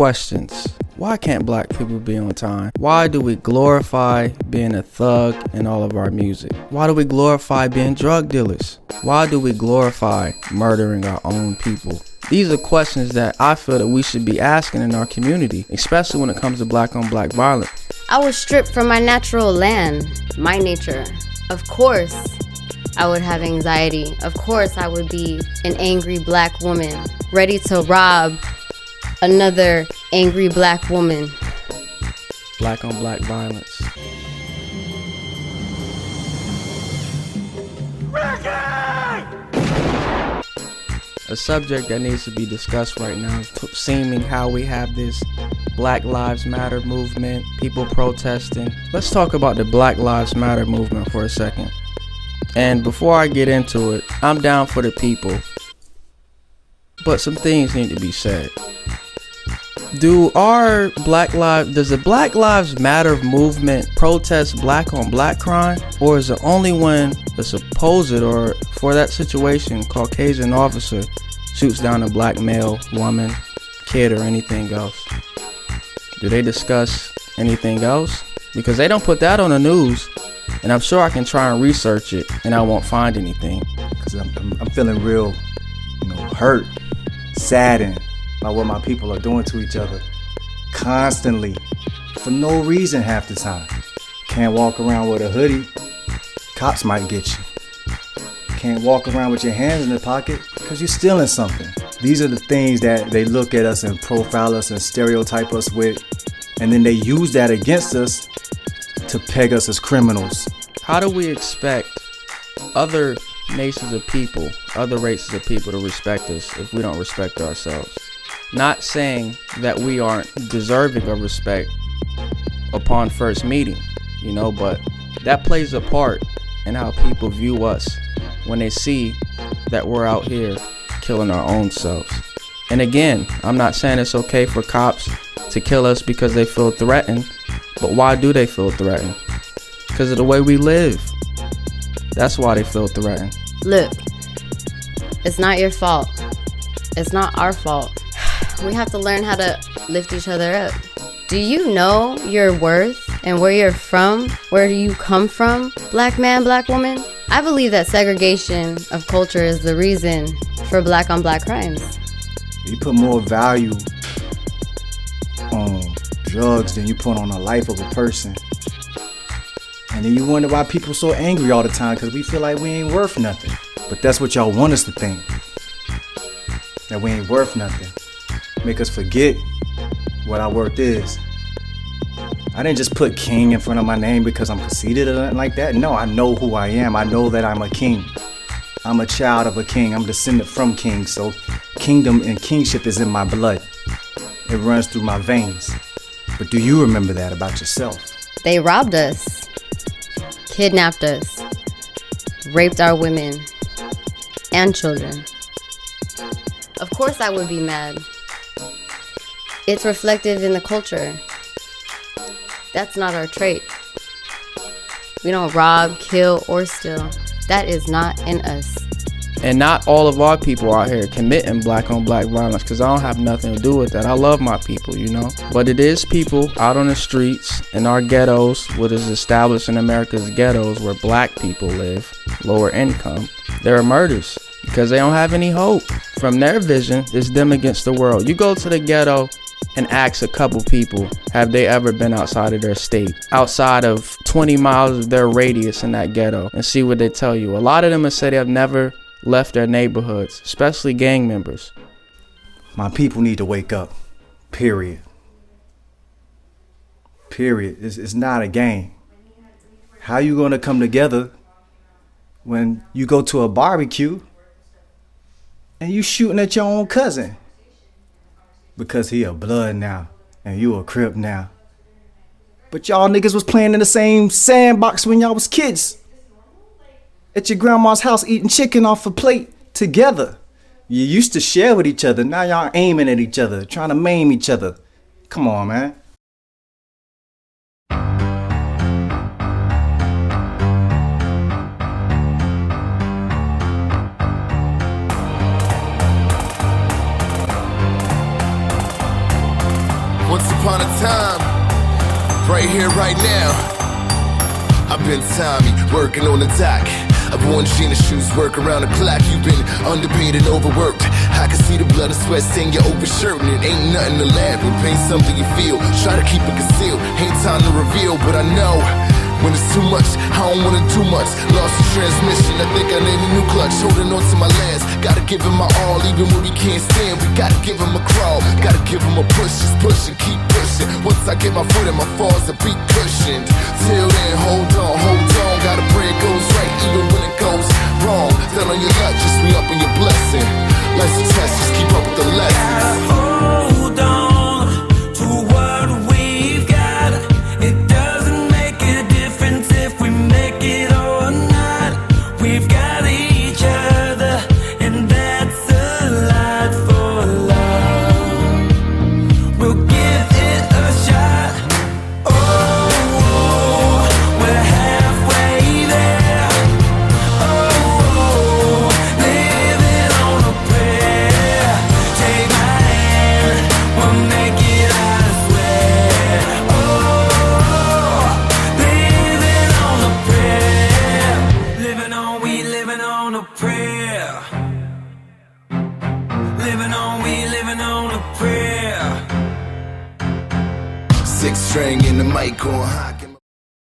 questions. Why can't black people be on time? Why do we glorify being a thug in all of our music? Why do we glorify being drug dealers? Why do we glorify murdering our own people? These are questions that I feel that we should be asking in our community, especially when it comes to black on black violence. I was stripped from my natural land, my nature. Of course, I would have anxiety. Of course, I would be an angry black woman, ready to rob another angry black woman. Black on black violence. A subject that needs to be discussed right now is seeming how we have this Black Lives Matter movement, people protesting. Let's talk about the Black Lives Matter movement for a second. And before I get into it, I'm down for the people, but some things need to be said. Does the Black Lives Matter movement protest black on black crime? Or is it only when the supposed, or for that situation, Caucasian officer shoots down a black male, woman, kid, or anything else? Do they discuss anything else? Because they don't put that on the news, and I'm sure I can try and research it and I won't find anything. Because I'm feeling real, hurt, saddened by what my people are doing to each other constantly for no reason half the time. Can't walk around with a hoodie, cops might get you. Can't walk around with your hands in the pocket because you're stealing something. These are the things that they look at us and profile us and stereotype us with, and then they use that against us to peg us as criminals. How do we expect other nations of people, other races of people to respect us if we don't respect ourselves? Not saying that we aren't deserving of respect upon first meeting, but that plays a part in how people view us when they see that we're out here killing our own selves. And again, I'm not saying it's okay for cops to kill us because they feel threatened, but why do they feel threatened? Because of the way we live. That's why they feel threatened. Look, it's not your fault. It's not our fault. We have to learn how to lift each other up. Do you know your worth and where you're from? Where do you come from? Black man, black woman? I believe that segregation of culture is the reason for black on black crimes. You put more value on drugs than you put on the life of a person. And then you wonder why people so angry all the time, because we feel like we ain't worth nothing. But that's what y'all want us to think. That we ain't worth nothing. Make us forget what our worth is. I didn't just put king in front of my name because I'm conceited or nothing like that. No, I know who I am. I know that I'm a king. I'm a child of a king. I'm descended from kings. So kingdom and kingship is in my blood. It runs through my veins. But do you remember that about yourself? They robbed us, kidnapped us, raped our women and children. Of course I would be mad. It's reflective in the culture. That's not our trait. We don't rob, kill, or steal. That is not in us. And not all of our people out here committing black on black violence, because I don't have nothing to do with that. I love my people, But it is people out on the streets, in our ghettos, what is established in America's ghettos, where black people live, lower income. There are murders because they don't have any hope. From their vision, it's them against the world. You go to the ghetto and ask a couple people, have they ever been outside of their state, outside of 20 miles of their radius in that ghetto, and see what they tell you. A lot of them will say they have never left their neighborhoods, especially gang members. My people need to wake up, period. Period. It's not a game. How you gonna come together when you go to a barbecue and you shooting at your own cousin? Because he a blood now, and you a Crip now. But y'all niggas was playing in the same sandbox when y'all was kids. At your grandma's house eating chicken off a plate together. You used to share with each other, now y'all aiming at each other, trying to maim each other. Come on, man. right here, right now. I've been Tommy, working on the dock. I've worn Gina shoes, work around the clock. You've been underpaid and overworked. I can see the blood and sweat stain your overshirt, and it ain't nothing to laugh at. Pain something you feel, try to keep it concealed. Ain't time to reveal, but I know when it's too much, I don't wanna do much. Lost the transmission, I think I need a new clutch. Holding on to my last, gotta give him my all. Even when we can't stand, we gotta give him a crawl. Gotta give him a push, just push and keep pushing. Once I get my foot in my falls, the beat cushioned. Till then, hold on, gotta pray it goes right, even when it goes wrong. Down on your luck, just re-up on your blessing. Life's a test, just keep up with the lessons. Hold on to what we've got. It doesn't make a difference if we make it or not. We've got each other, and that's a lot for love. We'll give it a shot. Oh, we're halfway there. Oh, living on a prayer. Take my hand, we'll make it, I swear. Oh, living on a prayer. Living on, we living on a prayer. Living on, we living on a prayer. Six string in the mic on high.